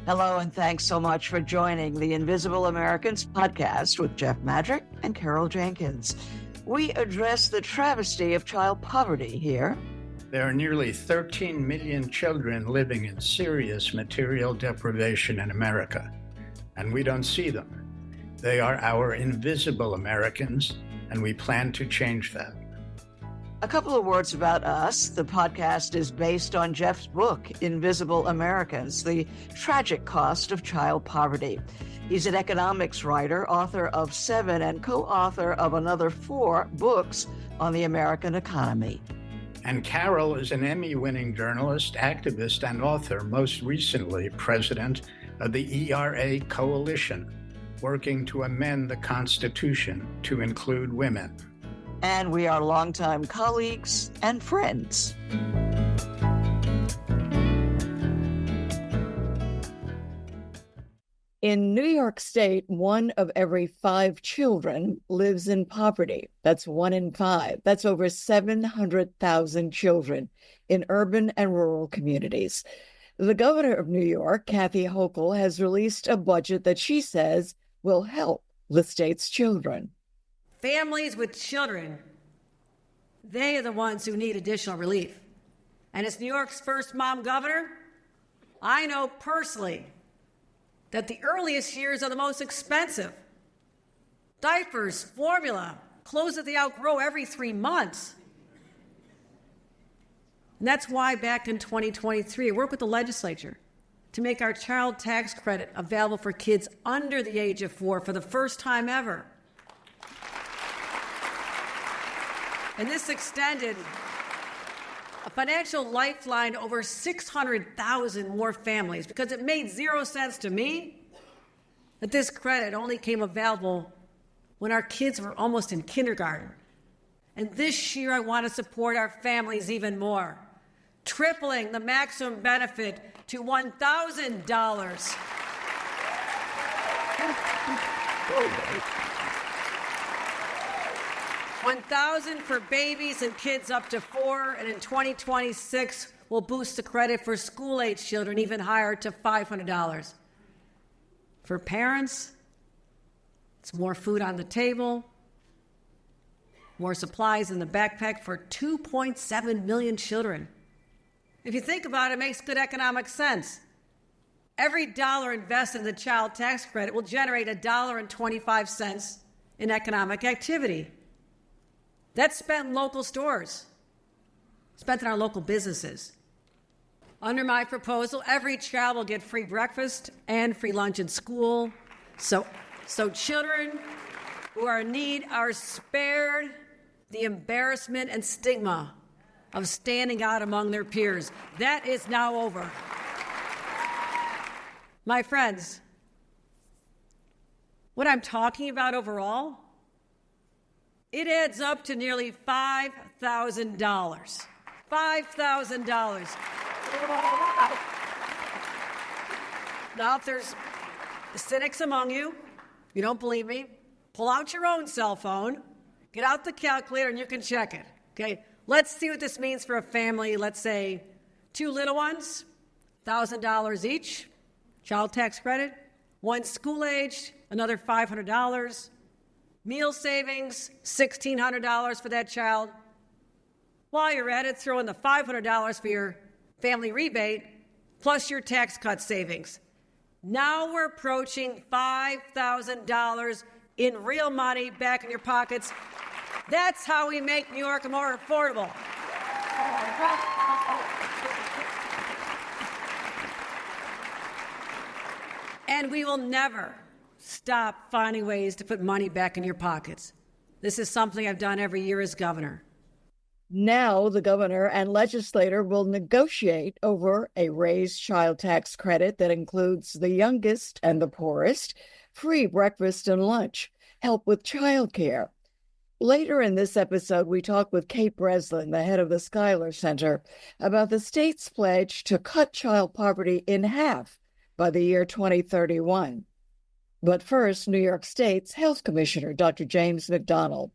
Hello, and thanks so much for joining the Invisible Americans podcast with Jeff Madrick and Carol Jenkins. We address the travesty of child poverty here. There are nearly 13 million children living in serious material deprivation in America, and we don't see them. They are our invisible Americans, and we plan to change that. A couple of words about us. The podcast is based on Jeff's book, Invisible Americans, The Tragic Cost of Child Poverty. He's an economics writer, author of 7, and co-author of another 4 books on the American economy. And Carol is an Emmy-winning journalist, activist, and author, most recently president of the ERA Coalition, working to amend the Constitution to include women. And we are longtime colleagues and friends. In New York State, 1 of every 5 children lives in poverty. That's 1 in 5. That's over 700,000 children in urban and rural communities. The governor of New York, Kathy Hochul, has released a budget that she says will help the state's children. Families with children, they are the ones who need additional relief. And as New York's first mom governor, I know personally that the earliest years are the most expensive. Diapers, formula, clothes that they outgrow every 3 months. And that's why back in 2023, I worked with the legislature to make our child tax credit available for kids under the age of 4 for the first time ever. And this extended a financial lifeline to over 600,000 more families, because it made 0 sense to me that this credit only came available when our kids were almost in kindergarten. And this year I want to support our families even more, tripling the maximum benefit to $1,000. $1,000 for babies and kids up to 4, and in 2026, we'll boost the credit for school-age children even higher to $500. For parents, it's more food on the table, more supplies in the backpack for 2.7 million children. If you think about it, it makes good economic sense. Every dollar invested in the child tax credit will generate $1.25 in economic activity. That's spent in local stores, spent in our local businesses. Under my proposal, every child will get free breakfast and free lunch in school, so children who are in need are spared the embarrassment and stigma of standing out among their peers. That is now over. My friends, what I'm talking about overall, it adds up to nearly $5,000. $5,000. Now, if there's cynics among you, you don't believe me, pull out your own cell phone, get out the calculator, and you can check it. Okay, let's see what this means for a family. Let's say 2 little ones, $1,000 each, child tax credit. 1 school-aged, another $500. Meal savings, $1,600 for that child. While you're at it, throw in the $500 for your family rebate, plus your tax cut savings. Now we're approaching $5,000 in real money back in your pockets. That's how we make New York more affordable. And we will never stop finding ways to put money back in your pockets. This is something I've done every year as governor. Now the governor and legislator will negotiate over a raised child tax credit that includes the youngest and the poorest, free breakfast and lunch, help with childcare. Later in this episode, we talk with Kate Breslin, the head of the Schuyler Center, about the state's pledge to cut child poverty in half by the year 2031. But first, New York State's Health Commissioner, Dr. James McDonald.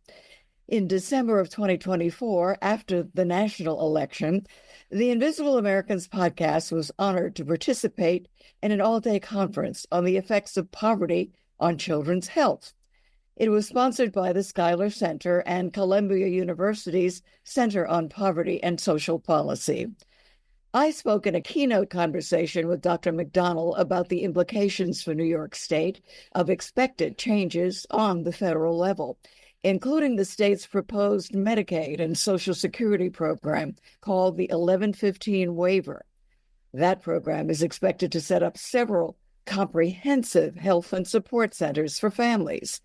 In December of 2024, after the national election, the Invisible Americans podcast was honored to participate in an all-day conference on the effects of poverty on children's health. It was sponsored by the Schuyler Center and Columbia University's Center on Poverty and Social Policy. I spoke in a keynote conversation with Dr. McDonnell about the implications for New York State of expected changes on the federal level, including the state's proposed Medicaid and Social Security program called the 1115 waiver. That program is expected to set up several comprehensive health and support centers for families.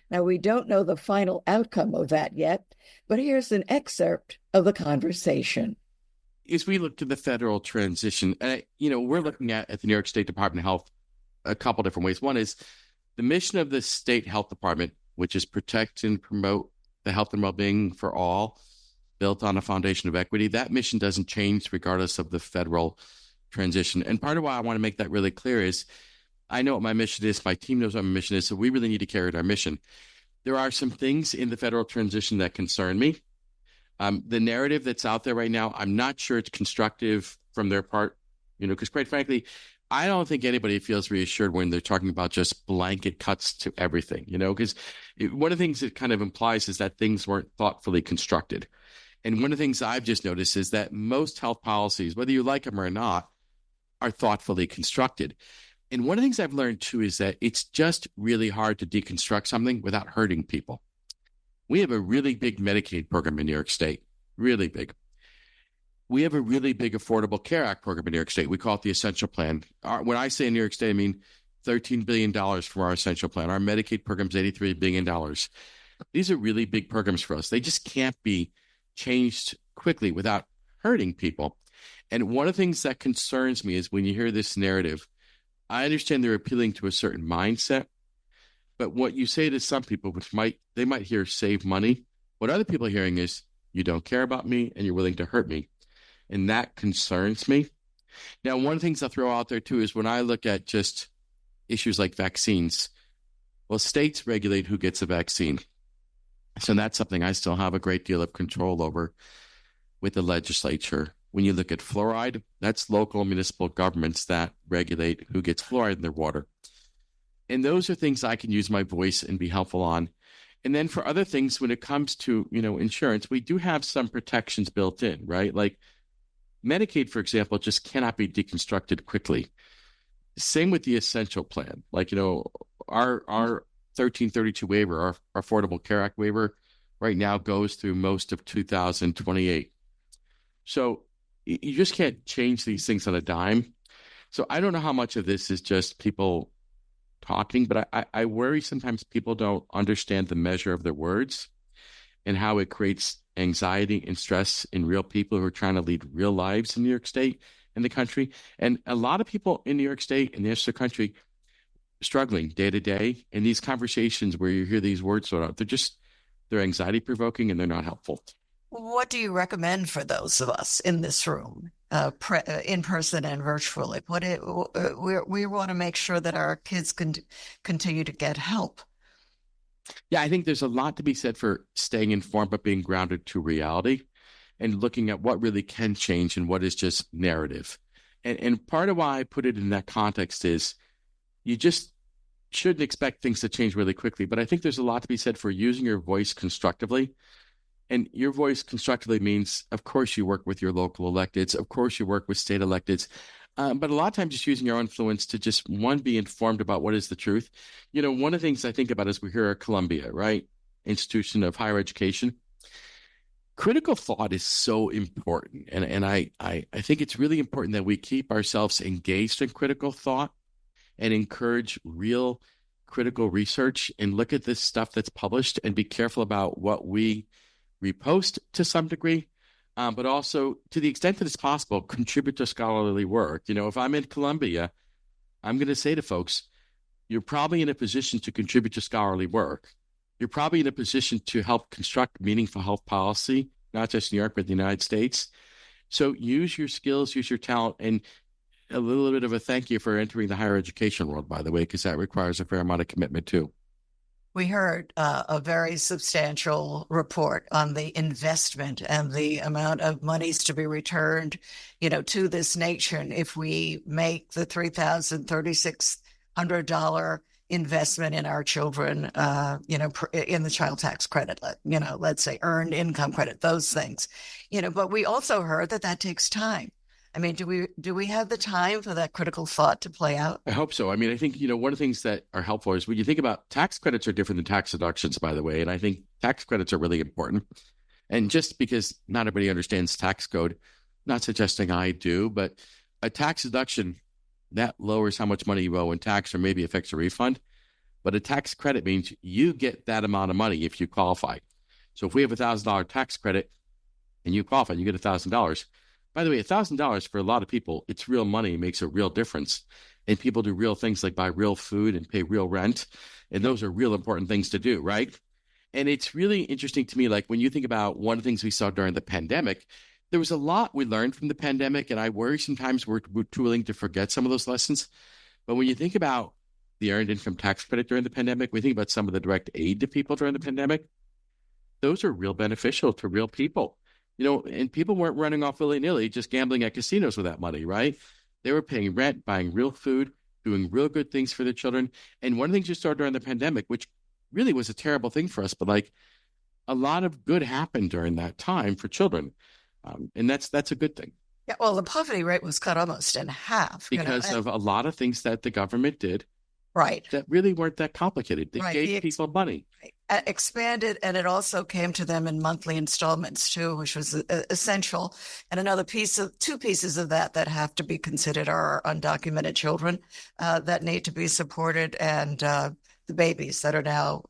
Now, we don't know the final outcome of that yet, but here's an excerpt of the conversation. As we look to the federal transition, we're looking at the New York State Department of Health a couple different ways. One is the mission of the state health department, which is protect and promote the health and well-being for all, built on a foundation of equity. That mission doesn't change regardless of the federal transition. And part of why I want to make that really clear is I know what my mission is. My team knows what my mission is. So we really need to carry out our mission. There are some things in the federal transition that concern me. The narrative that's out there right now, I'm not sure it's constructive from their part, because quite frankly, I don't think anybody feels reassured when they're talking about just blanket cuts to everything, because one of the things it kind of implies is that things weren't thoughtfully constructed. And one of the things I've just noticed is that most health policies, whether you like them or not, are thoughtfully constructed. And one of the things I've learned too is that it's just really hard to deconstruct something without hurting people. We have a really big Medicaid program in New York State, really big. We have a really big Affordable Care Act program in New York State. We call it the Essential Plan. When I say New York State, I mean $13 billion from our Essential Plan. Our Medicaid program is $83 billion. These are really big programs for us. They just can't be changed quickly without hurting people. And one of the things that concerns me is when you hear this narrative, I understand they're appealing to a certain mindset, but what you say to some people, they might hear save money. What other people are hearing is you don't care about me and you're willing to hurt me. And that concerns me. Now, one of the things I'll throw out there too is when I look at just issues like vaccines, well, states regulate who gets a vaccine. So that's something I still have a great deal of control over with the legislature. When you look at fluoride, that's local municipal governments that regulate who gets fluoride in their water. And those are things I can use my voice and be helpful on. And then for other things, when it comes to, insurance, we do have some protections built in, right? Like Medicaid, for example, just cannot be deconstructed quickly. Same with the Essential Plan. Like, our 1332 waiver, our Affordable Care Act waiver right now goes through most of 2028. So you just can't change these things on a dime. So I don't know how much of this is just people talking, but I worry sometimes people don't understand the measure of their words and how it creates anxiety and stress in real people who are trying to lead real lives in New York State and the country. And a lot of people in New York State and the rest of the country struggling day to day. And these conversations where you hear these words sort of, they're anxiety provoking and they're not helpful. What do you recommend for those of us in this room, in person and virtually? We want to make sure that our kids can continue to get help. Yeah, I think there's a lot to be said for staying informed, but being grounded to reality and looking at what really can change and what is just narrative. And part of why I put it in that context is you just shouldn't expect things to change really quickly. But I think there's a lot to be said for using your voice constructively. And your voice constructively means, of course, you work with your local electeds. Of course, you work with state electeds. But a lot of times just using your influence to just, one, be informed about what is the truth. One of the things I think about is we're here at Columbia, right? Institution of higher education. Critical thought is so important. And I think it's really important that we keep ourselves engaged in critical thought and encourage real critical research and look at this stuff that's published and be careful about what we repost to some degree, but also to the extent that it's possible, contribute to scholarly work. If I'm in Columbia, I'm going to say to folks, you're probably in a position to contribute to scholarly work. You're probably in a position to help construct meaningful health policy, not just New York, but the United States. So use your skills, use your talent, and a little bit of a thank you for entering the higher education world, by the way, because that requires a fair amount of commitment too. We heard a very substantial report on the investment and the amount of monies to be returned, to this nation if we make the $3,036 investment in our children, in the child tax credit, let's say earned income credit, those things, but we also heard that takes time. I mean, do we have the time for that critical thought to play out? I hope so. I mean, I think, one of the things that are helpful is when you think about tax credits are different than tax deductions, by the way. And I think tax credits are really important. And just because not everybody understands tax code, not suggesting I do, but a tax deduction that lowers how much money you owe in tax or maybe affects a refund. But a tax credit means you get that amount of money if you qualify. So if we have $1,000 tax credit and you qualify, you get $1,000. By the way, $1,000 for a lot of people, it's real money, makes a real difference. And people do real things like buy real food and pay real rent. And those are real important things to do, right? And it's really interesting to me, like when you think about one of the things we saw during the pandemic, there was a lot we learned from the pandemic. And I worry sometimes we're too willing to forget some of those lessons. But when you think about the earned income tax credit during the pandemic, we think about some of the direct aid to people during the pandemic. Those are real beneficial to real people. And people weren't running off willy-nilly, just gambling at casinos with that money, right? They were paying rent, buying real food, doing real good things for their children. And one of the things you saw during the pandemic, which really was a terrible thing for us, but like a lot of good happened during that time for children. And that's a good thing. Yeah, well, the poverty rate was cut almost in half. Because of a lot of things that the government did. Right. That really weren't that complicated. They gave people money. Expanded, and it also came to them in monthly installments too, which was essential. And two pieces of that have to be considered are undocumented children that need to be supported, and the babies that are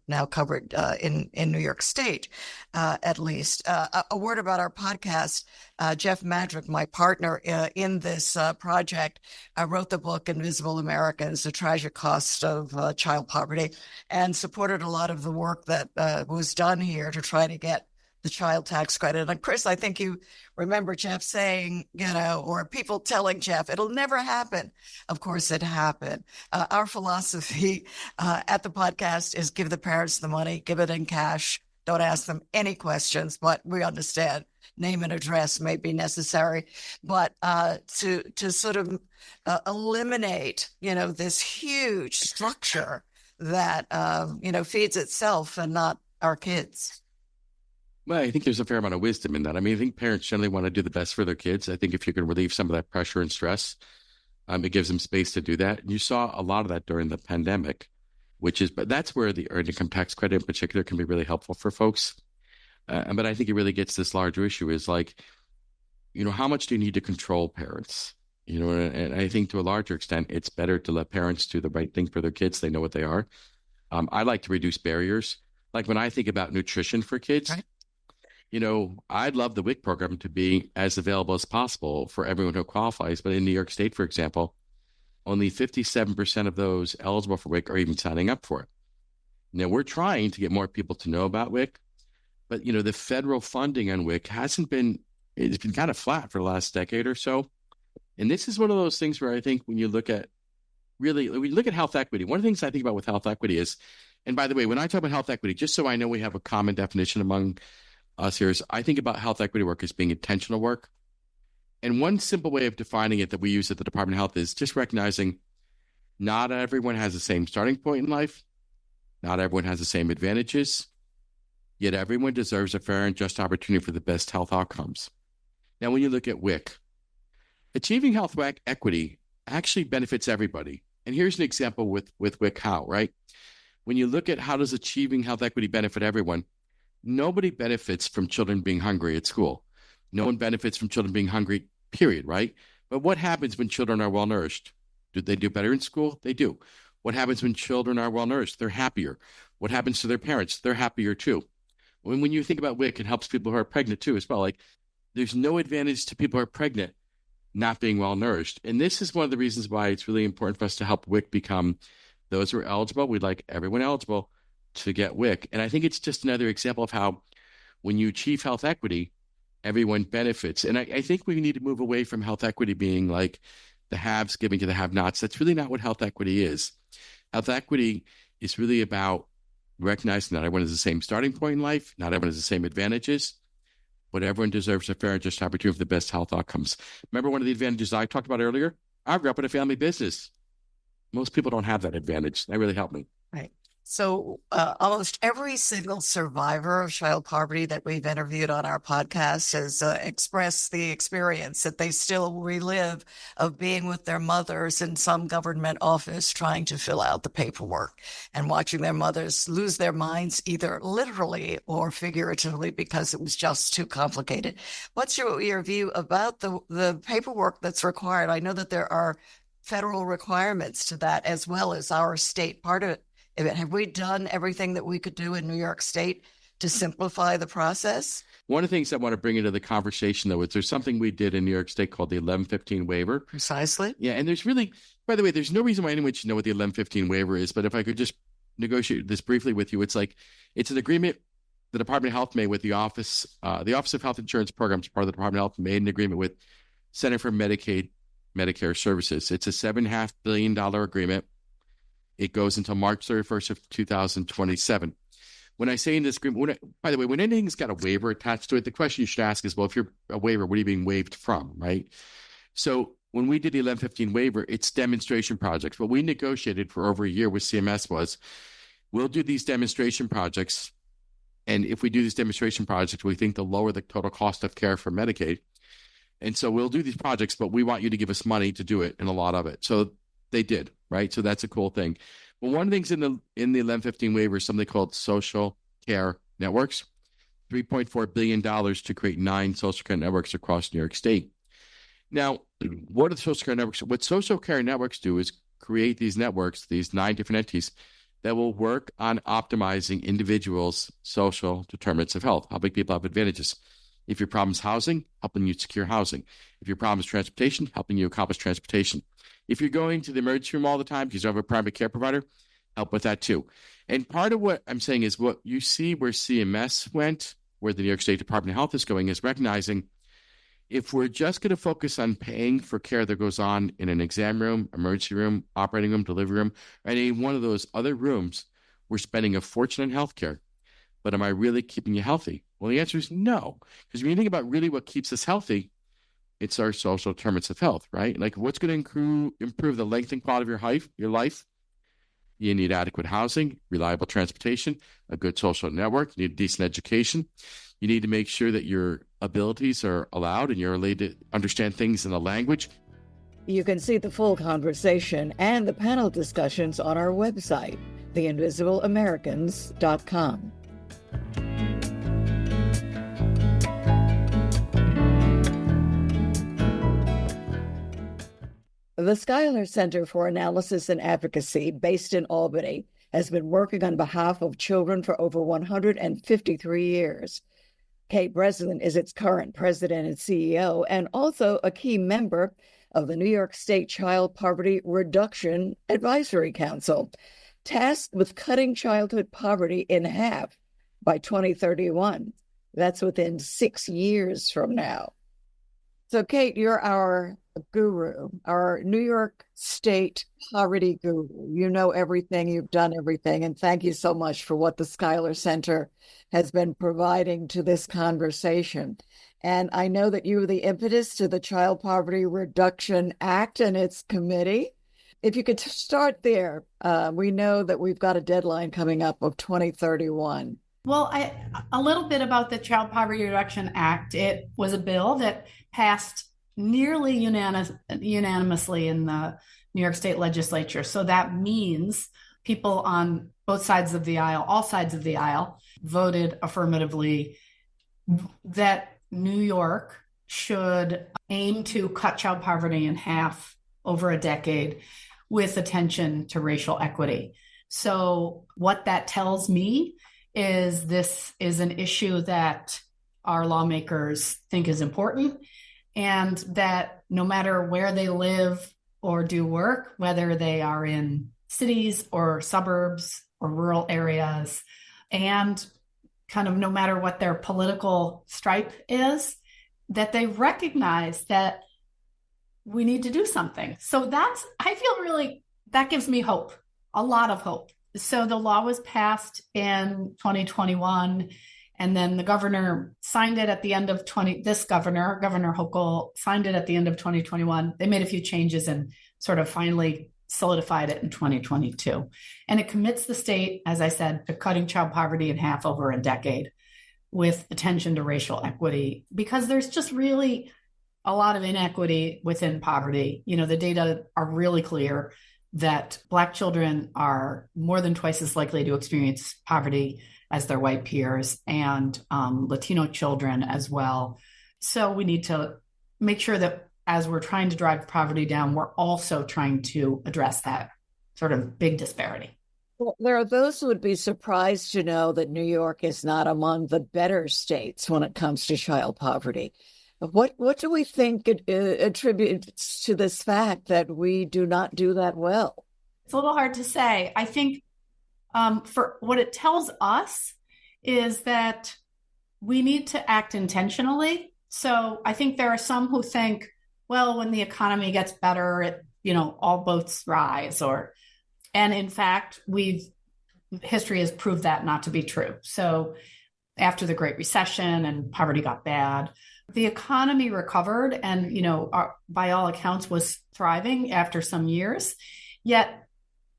now covered in New York State, at least. A word about our podcast. Jeff Madrick, my partner in this project, wrote the book Invisible Americans, The Tragic Cost of Child Poverty, and supported a lot of the work that was done here to try to get the child tax credit. And Chris, I think you remember Jeff saying, or people telling Jeff, it'll never happen. Of course it happened. Our philosophy at the podcast is give the parents the money, give it in cash. Don't ask them any questions, but we understand name and address may be necessary. But to sort of eliminate, this huge structure that, feeds itself and not our kids. Well, I think there's a fair amount of wisdom in that. I mean, I think parents generally want to do the best for their kids. I think if you can relieve some of that pressure and stress, it gives them space to do that. And you saw a lot of that during the pandemic, but that's where the earned income tax credit in particular can be really helpful for folks. But I think it really gets this larger issue is like, how much do you need to control parents? And I think to a larger extent, it's better to let parents do the right thing for their kids. They know what they are. I like to reduce barriers. Like when I think about nutrition for kids, right. I'd love the WIC program to be as available as possible for everyone who qualifies. But in New York State, for example, only 57% of those eligible for WIC are even signing up for it. Now, we're trying to get more people to know about WIC, but, the federal funding on WIC it's been kind of flat for the last decade or so. And this is one of those things where I think when you look at health equity, one of the things I think about with health equity is, and by the way, when I talk about health equity, just so I know we have a common definition among us here, is I think about health equity work as being intentional work. And one simple way of defining it that we use at the Department of Health is just recognizing not everyone has the same starting point in life. Not everyone has the same advantages. Yet everyone deserves a fair and just opportunity for the best health outcomes. Now, when you look at WIC, achieving health equity actually benefits everybody. And here's an example with WIC how, right? When you look at how does achieving health equity benefit everyone, nobody benefits from children being hungry at school. No one benefits from children being hungry, period, right? But what happens when children are well-nourished? Do they do better in school? They do. What happens when children are well-nourished? They're happier. What happens to their parents? They're happier too. When you think about WIC, it helps people who are pregnant too as well. Like there's no advantage to people who are pregnant not being well-nourished. And this is one of the reasons why it's really important for us to help WIC become those who are eligible. We'd like everyone eligible to get WIC. And I think it's just another example of how when you achieve health equity, everyone benefits. And I think we need to move away from health equity being like the haves giving to the have-nots. That's really not what health equity is. Health equity is really about recognize not everyone has the same starting point in life, not everyone has the same advantages, but everyone deserves a fair and just opportunity for the best health outcomes. Remember one of the advantages I talked about earlier? I grew up in a family business. Most people don't have that advantage. That really helped me. Right. So almost every single survivor of child poverty that we've interviewed on our podcast has expressed the experience that they still relive of being with their mothers in some government office trying to fill out the paperwork and watching their mothers lose their minds either literally or figuratively because it was just too complicated. What's your view about the paperwork that's required? I know that there are federal requirements to that as well as our state part of it. Have we done everything that we could do in New York State to simplify the process? One of the things I want to bring into the conversation, though, is there's something we did in New York State called the 1115 waiver. Precisely. Yeah, and there's really, by the way, there's no reason why anyone should know what the 1115 waiver is, but if I could just negotiate this briefly with you, it's an agreement the Department of Health made with the Office of Health Insurance Programs, part of the Department of Health, made an agreement with Center for Medicare Services. It's a $7.5 billion agreement. It goes until March 31st of 2027. When I say in this agreement, by the way, when anything's got a waiver attached to it, the question you should ask is, well, if you're a waiver, what are you being waived from, right? So when we did the 1115 waiver, it's demonstration projects. What we negotiated for over a year with CMS was, we'll do these demonstration projects, and if we do these demonstration projects, we think they'll lower the total cost of care for Medicaid. And so we'll do these projects, but we want you to give us money to do it, and a lot of it. So they did, right? So that's a cool thing. But one of the things in the 1115 waiver is something called social care networks, $3.4 billion to create 9 social care networks across New York State. Now, what are the social care networks? What social care networks do is create these networks, these 9 different entities that will work on optimizing individuals' social determinants of health, helping people have advantages. If your problem is housing, helping you secure housing. If your problem is transportation, helping you accomplish transportation. If you're going to the emergency room all the time because you don't have a primary care provider, help with that too. And part of what I'm saying is what you see where CMS went, where the New York State Department of Health is going, is recognizing if we're just going to focus on paying for care that goes on in an exam room, emergency room, operating room, delivery room, or any one of those other rooms, we're spending a fortune on healthcare. But am I really keeping you healthy? Well, the answer is no. Because when you think about really what keeps us healthy, it's our social determinants of health, right? Like what's going to improve the length and quality of your life? You need adequate housing, reliable transportation, a good social network. You need decent education. You need to make sure that your abilities are allowed and you're allowed to understand things in a language. You can see the full conversation and the panel discussions on our website, theinvisibleamericans.com. The Schuyler Center for Analysis and Advocacy, based in Albany, has been working on behalf of children for over 153 years. Kate Breslin is its current president and CEO, and also a key member of the New York State Child Poverty Reduction Advisory Council, tasked with cutting childhood poverty in half by 2031. That's within 6 years from now. So, Kate, you're our guru, our New York State poverty guru. You know everything, you've done everything, and thank you so much for what the Schuyler Center has been providing to this conversation. And I know that you were the impetus to the Child Poverty Reduction Act and its committee. If you could start there, we know that we've got a deadline coming up of 2031. Well, a little bit about the Child Poverty Reduction Act. It was a bill that passed nearly unanimously in the New York State legislature. So that means people on both sides of the aisle, all sides of the aisle, voted affirmatively that New York should aim to cut child poverty in half over a decade with attention to racial equity. So what that tells me is this is an issue that our lawmakers think is important, and that no matter where they live or do work, whether they are in cities or suburbs or rural areas, and kind of no matter what their political stripe is, that they recognize that we need to do something. So I feel really, that gives me hope, a lot of hope. So the law was passed in 2021, and then the governor signed it at the end of Governor Hochul signed it at the end of 2021. They made a few changes and sort of finally solidified it in 2022. And it commits the state, as I said, to cutting child poverty in half over a decade with attention to racial equity, because there's just really a lot of inequity within poverty. The data are really clear that Black children are more than twice as likely to experience poverty as their white peers, and Latino children as well. So we need to make sure that as we're trying to drive poverty down, we're also trying to address that sort of big disparity. Well, there are those who would be surprised to know that New York is not among the better states when it comes to child poverty. What do we think it attributes to this fact that we do not do that well? It's a little hard to say. I think for what it tells us is that we need to act intentionally. So I think there are some who think, well, when the economy gets better, all boats rise, and in fact, history has proved that not to be true. So after the Great Recession and poverty got bad, the economy recovered and, by all accounts was thriving after some years, yet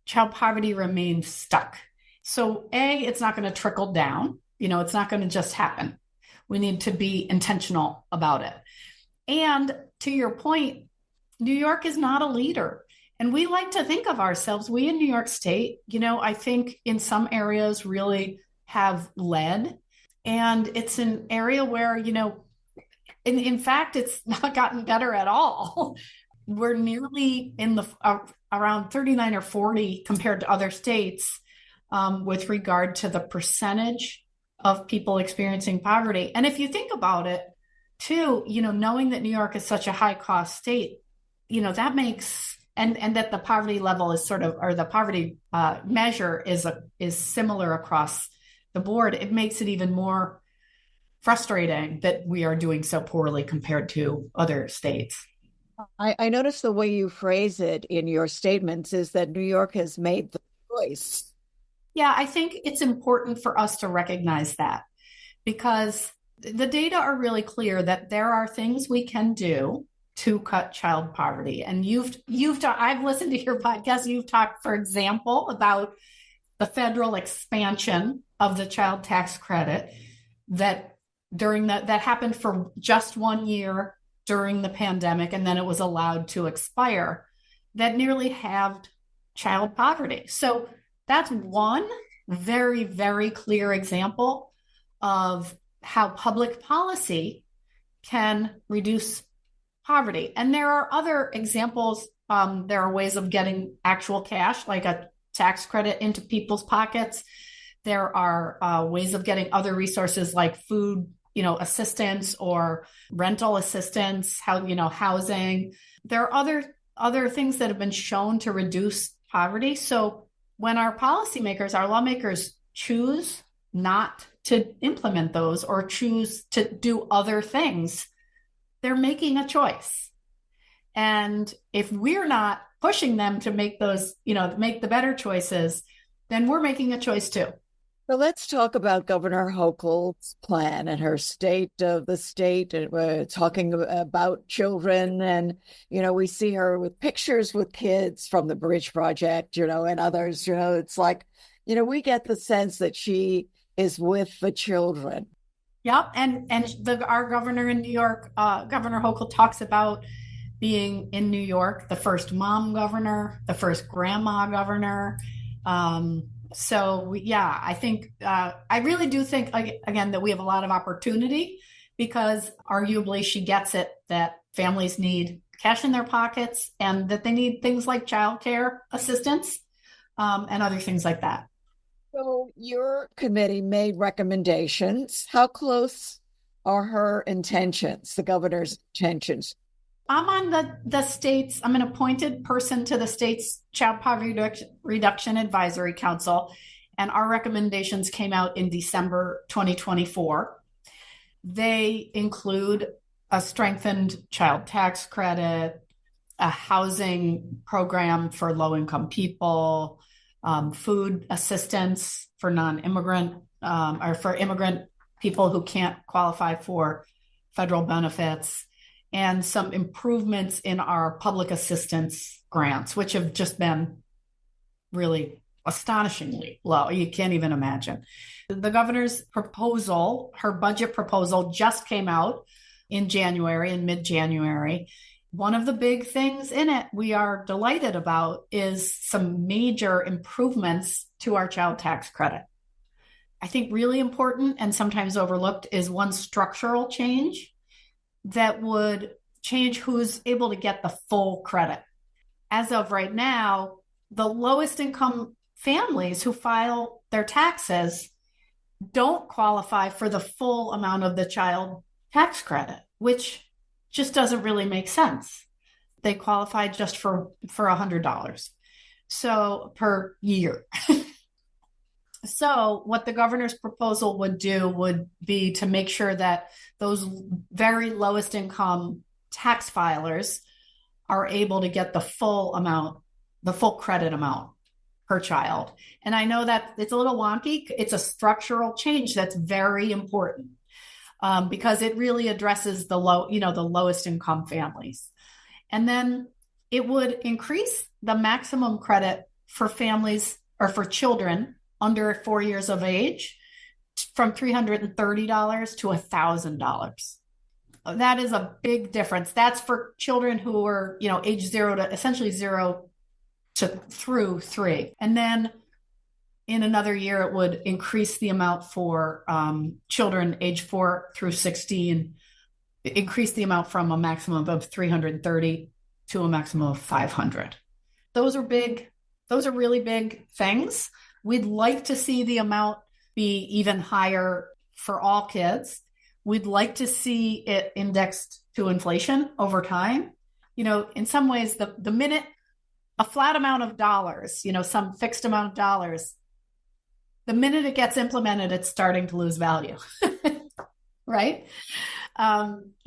child poverty remains stuck. So it's not going to trickle down. It's not going to just happen. We need to be intentional about it. And to your point, New York is not a leader. And we like to think of ourselves, we in New York State, I think in some areas really have led. And it's an area where, in fact, it's not gotten better at all. We're nearly in around 39 or 40 compared to other states with regard to the percentage of people experiencing poverty. And if you think about it, too, knowing that New York is such a high cost state, that makes, and that the poverty level is the poverty measure is similar across the board, it makes it even more frustrating that we are doing so poorly compared to other states. I noticed the way you phrase it in your statements is that New York has made the choice. Yeah, I think it's important for us to recognize that, because the data are really clear that there are things we can do to cut child poverty. And I've listened to your podcast. You've talked, for example, about the federal expansion of the child tax credit that happened for just 1 year during the pandemic, and then it was allowed to expire, that nearly halved child poverty. So that's one very, very clear example of how public policy can reduce poverty. And there are other examples. There are ways of getting actual cash, like a tax credit, into people's pockets. There are ways of getting other resources like food, assistance or rental assistance, housing. There are other things that have been shown to reduce poverty. So when our policymakers, our lawmakers choose not to implement those or choose to do other things, they're making a choice. And if we're not pushing them to make those, make the better choices, then we're making a choice too. So let's talk about Governor Hochul's plan and her state of the state. And we're talking about children, and we see her with pictures with kids from the Bridge Project, and others. It's like, we get the sense that she is with the children. Yep, and our governor in New York, Governor Hochul, talks about being in New York the first mom governor, the first grandma governor. I think I really do think, again, that we have a lot of opportunity, because arguably she gets it that families need cash in their pockets and that they need things like childcare assistance and other things like that. So your committee made recommendations. How close are her intentions, the governor's intentions? I'm on I'm an appointed person to the state's Child Poverty Reduction Advisory Council, and our recommendations came out in December 2024. They include a strengthened child tax credit, a housing program for low-income people, food assistance for non-immigrant or for immigrant people who can't qualify for federal benefits, and some improvements in our public assistance grants, which have just been really astonishingly low. You can't even imagine. The governor's proposal, her budget proposal, just came out in mid-January. One of the big things in it we are delighted about is some major improvements to our child tax credit. I think really important and sometimes overlooked is one structural change that would change who's able to get the full credit. As of right now, the lowest income families who file their taxes don't qualify for the full amount of the child tax credit, which just doesn't really make sense. They qualify just for $100 so per year. So what the governor's proposal would do would be to make sure that those very lowest income tax filers are able to get the full amount, the full credit amount per child. And I know that it's a little wonky. It's a structural change that's very important because it really addresses the lowest income families. And then it would increase the maximum credit for families or for children under 4 years of age from $330 to $1,000. That is a big difference. That's for children who are, age 0 to essentially 0 to through 3. And then in another year, it would increase the amount for children age 4 through 16, increase the amount from a maximum of $330 to a maximum of $500. Those are big. Those are really big things. We'd like to see the amount be even higher for all kids. We'd like to see it indexed to inflation over time. In some ways, the minute a flat amount of dollars, some fixed amount of dollars, the minute it gets implemented, it's starting to lose value, right?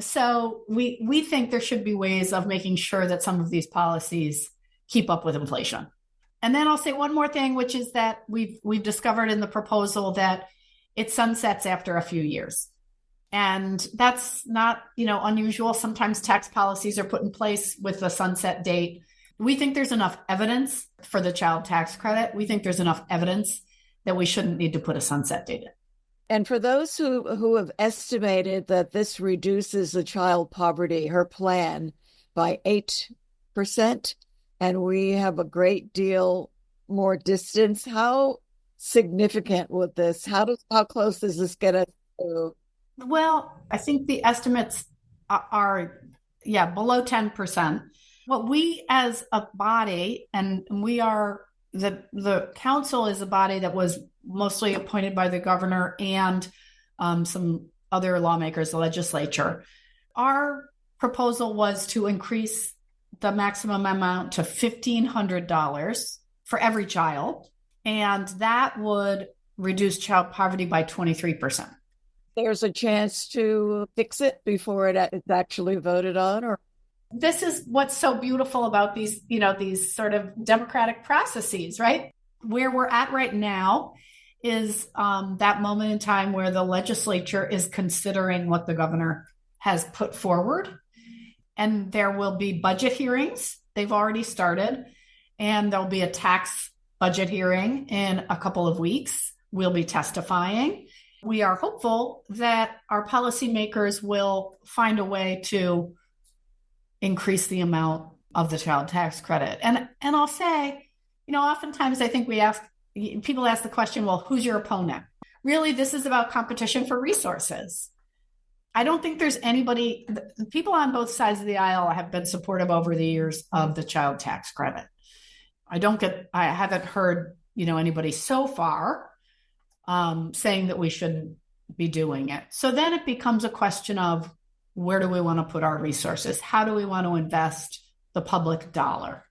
So we think there should be ways of making sure that some of these policies keep up with inflation. And then I'll say one more thing, which is that we've discovered in the proposal that it sunsets after a few years. And that's not, unusual. Sometimes tax policies are put in place with a sunset date. We think there's enough evidence for the child tax credit. We think there's enough evidence that we shouldn't need to put a sunset date in. And for those who have estimated that this reduces the child poverty, her plan, by 8%, and we have a great deal more distance, how significant would this, how close does this get us to? Well, I think the estimates are below 10%. What we as a body, and we are, the council is a body that was mostly appointed by the governor and some other lawmakers, the legislature. Our proposal was to increase the maximum amount to $1,500 for every child, and that would reduce child poverty by 23%. There's a chance to fix it before it's actually voted on, or? This is what's so beautiful about these sort of democratic processes, right? Where we're at right now is that moment in time where the legislature is considering what the governor has put forward. And there will be budget hearings. They've already started. And there'll be a tax budget hearing in a couple of weeks. We'll be testifying. We are hopeful that our policymakers will find a way to increase the amount of the child tax credit. And I'll say, oftentimes I think people ask the question, well, who's your opponent? Really, this is about competition for resources. I don't think there's anybody, people on both sides of the aisle have been supportive over the years of the child tax credit. I haven't heard, anybody so far saying that we shouldn't be doing it. So then it becomes a question of where do we want to put our resources? How do we want to invest the public dollar?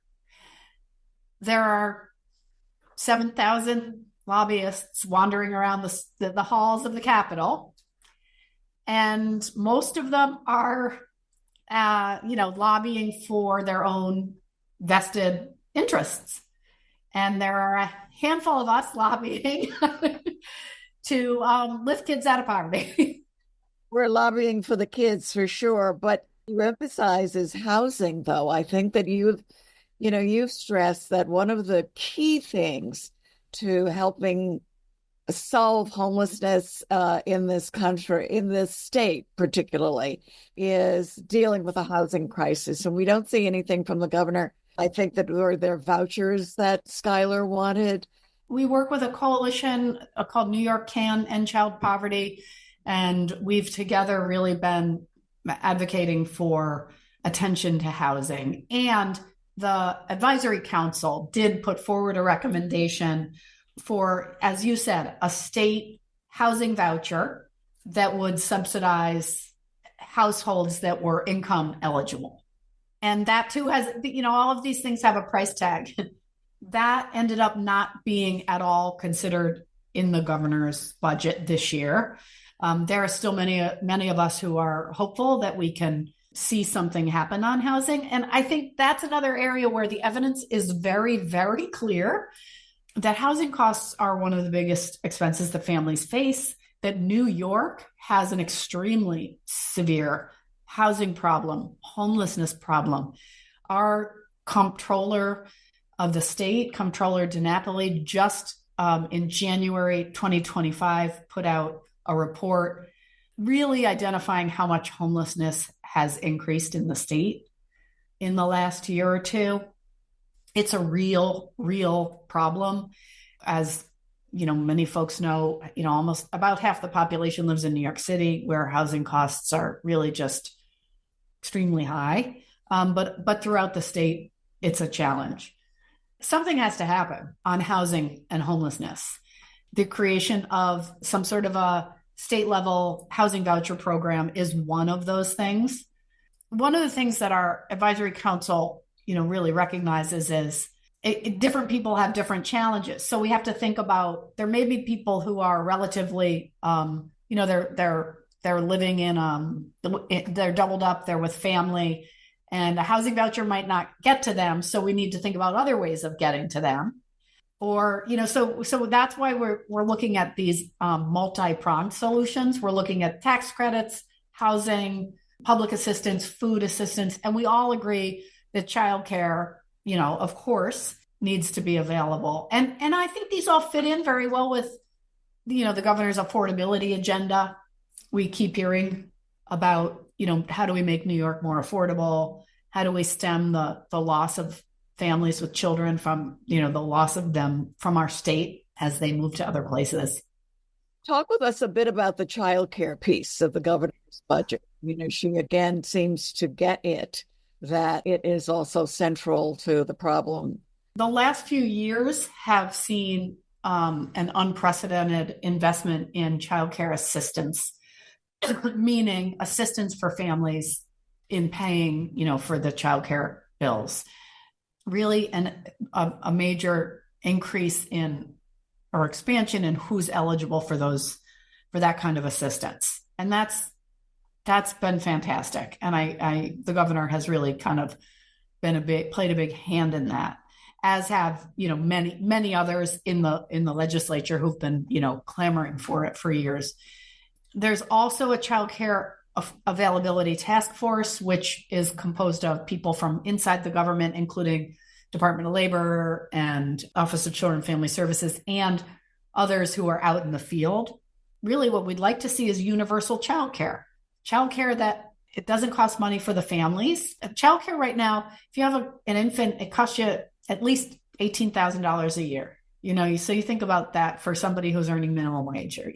There are 7,000 lobbyists wandering around the halls of the Capitol. And most of them are, lobbying for their own vested interests. And there are a handful of us lobbying to lift kids out of poverty. We're lobbying for the kids for sure, but you emphasize is housing, though. I think that you've stressed that one of the key things to helping solve homelessness in this country, in this state particularly, is dealing with a housing crisis. And we don't see anything from the governor. I think that were there vouchers that Schuyler wanted. We work with a coalition called New York Can End Child Poverty, and we've together really been advocating for attention to housing. And the advisory council did put forward a recommendation for, as you said, a state housing voucher that would subsidize households that were income eligible. And that too has, all of these things have a price tag. That ended up not being at all considered in the governor's budget this year. There are still many of us who are hopeful that we can see something happen on housing. And I think that's another area where the evidence is very, very clear that housing costs are one of the biggest expenses that families face, that New York has an extremely severe housing problem, homelessness problem. Our comptroller of the state, Comptroller DiNapoli, just in January 2025 put out a report really identifying how much homelessness has increased in the state in the last year or two. It's a real problem. As many folks know, almost about half the population lives in New York City, where housing costs are really just extremely high. But throughout the state, it's a challenge. Something has to happen on housing and homelessness. The creation of some sort of a state level housing voucher program is one of those things. One of the things that our advisory council, really recognizes is different people have different challenges. So we have to think about, there may be people who are relatively, they're living in, they're doubled up, they're with family, and a housing voucher might not get to them. So we need to think about other ways of getting to them. Or, so that's why we're looking at these multi-pronged solutions. We're looking at tax credits, housing, public assistance, food assistance, and we all agree that childcare, of course, needs to be available. And I think these all fit in very well with, the governor's affordability agenda. We keep hearing about, how do we make New York more affordable? How do we stem the loss of families with children from, the loss of them from our state as they move to other places? Talk with us a bit about the childcare piece of the governor's budget. She again seems to get it, that it is also central to the problem. The last few years have seen an unprecedented investment in childcare assistance, meaning assistance for families in paying, for the childcare bills. Really a major increase in or expansion in who's eligible for that kind of assistance. And that's been fantastic. And the governor has really kind of played a big hand in that, as have, many others in the legislature who've been, clamoring for it for years. There's also a childcare availability task force, which is composed of people from inside the government, including Department of Labor and Office of Children and Family Services, and others who are out in the field. Really, what we'd like to see is universal childcare that it doesn't cost money for the families. Childcare right now, if you have an infant, it costs you at least $18,000 a year. So you think about that for somebody who's earning minimum wage, or,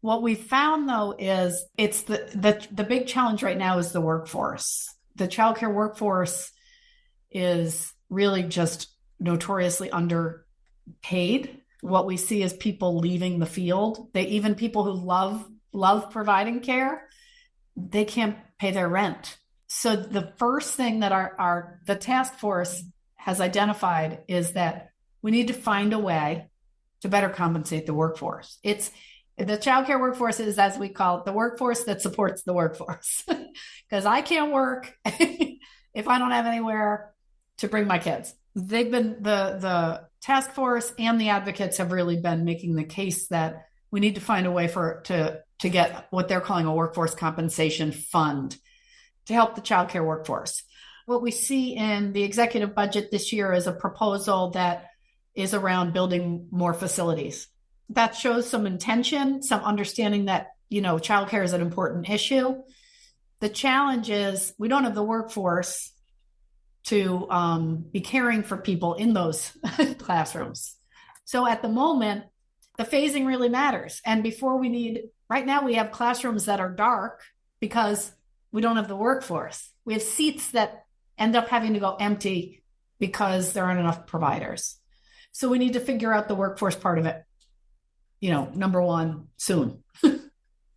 What we found, though, is it's the big challenge right now is the workforce. The childcare workforce is really just notoriously underpaid. What we see is people leaving the field. Even people who love providing care, they can't pay their rent. So the first thing that the task force has identified is that we need to find a way to better compensate the workforce. The childcare workforce is, as we call it, the workforce that supports the workforce. Because I can't work if I don't have anywhere to bring my kids. they've been the task force and the advocates have really been making the case that we need to find a way to get what they're calling a workforce compensation fund to help the childcare workforce. What we see in the executive budget this year is a proposal that is around building more facilities. That shows some intention, some understanding that, childcare is an important issue. The challenge is we don't have the workforce to be caring for people in those classrooms. So at the moment, the phasing really matters. And right now we have classrooms that are dark because we don't have the workforce. We have seats that end up having to go empty because there aren't enough providers. So we need to figure out the workforce part of it, number one, soon.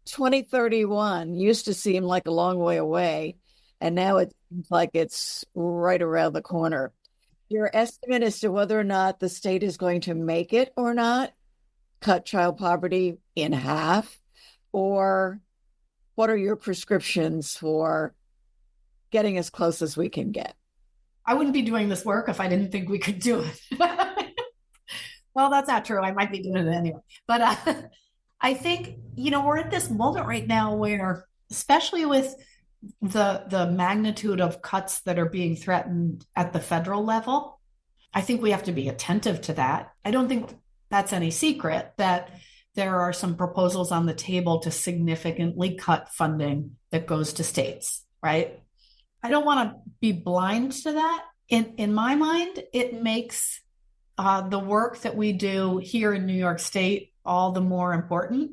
2031 used to seem like a long way away, and now it seems like it's right around the corner. Your estimate as to whether or not the state is going to make it or not, cut child poverty in half, or what are your prescriptions for getting as close as we can get? I wouldn't be doing this work if I didn't think we could do it. Well, that's not true. I might be doing it anyway. But I think, we're at this moment right now where, especially with the magnitude of cuts that are being threatened at the federal level, I think we have to be attentive to that. I don't think that's any secret that there are some proposals on the table to significantly cut funding that goes to states, right? I don't want to be blind to that. In my mind, it makes the work that we do here in New York State all the more important.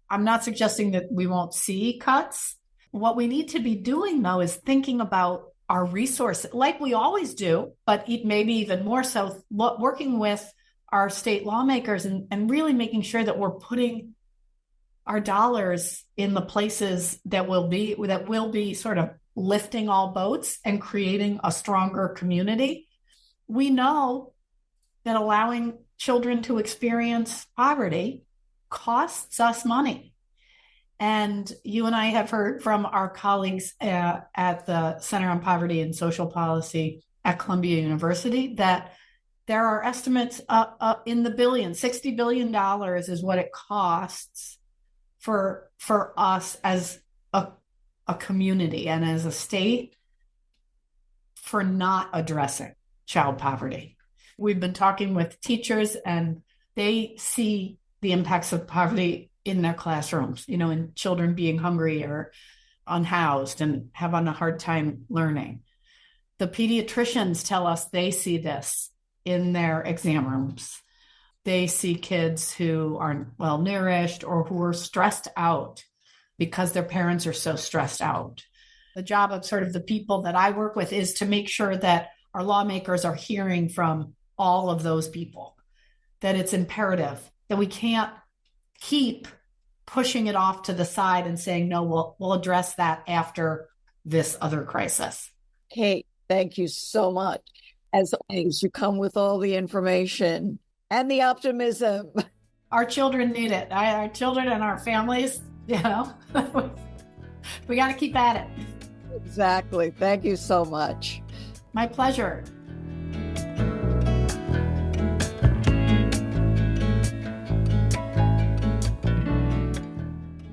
I'm not suggesting that we won't see cuts. What we need to be doing, though, is thinking about our resources, like we always do, but maybe even more so, working with our state lawmakers and really making sure that we're putting our dollars in the places that will be sort of lifting all boats and creating a stronger community. We know that allowing children to experience poverty costs us money. And you and I have heard from our colleagues at the Center on Poverty and Social Policy at Columbia University that there are estimates in the billions. $60 billion is what it costs for us as a community and as a state for not addressing child poverty. We've been talking with teachers and they see the impacts of poverty in their classrooms, in children being hungry or unhoused and having a hard time learning. The pediatricians tell us they see this in their exam rooms. They see kids who aren't well nourished or who are stressed out because their parents are so stressed out. The job of sort of the people that I work with is to make sure that our lawmakers are hearing from all of those people, that it's imperative, that we can't keep pushing it off to the side and saying, no, we'll address that after this other crisis. Kate, thank you so much. As always, you come with all the information and the optimism. Our children need it. Our children and our families, we got to keep at it. Exactly. Thank you so much. My pleasure.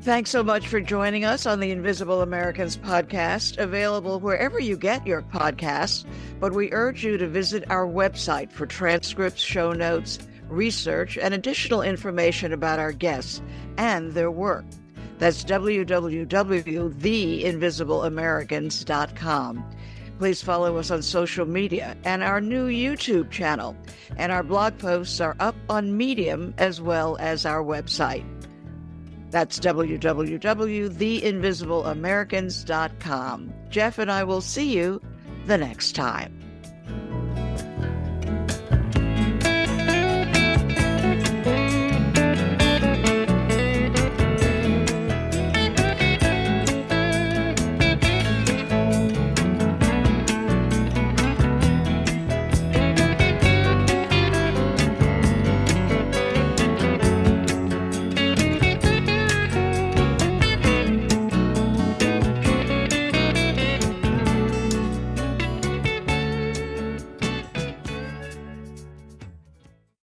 Thanks so much for joining us on the Invisible Americans podcast, available wherever you get your podcasts. But we urge you to visit our website for transcripts, show notes, research, and additional information about our guests and their work. That's www.theinvisibleamericans.com. Please follow us on social media and our new YouTube channel. And our blog posts are up on Medium as well as our website. That's www.theinvisibleamericans.com. Jeff and I will see you the next time.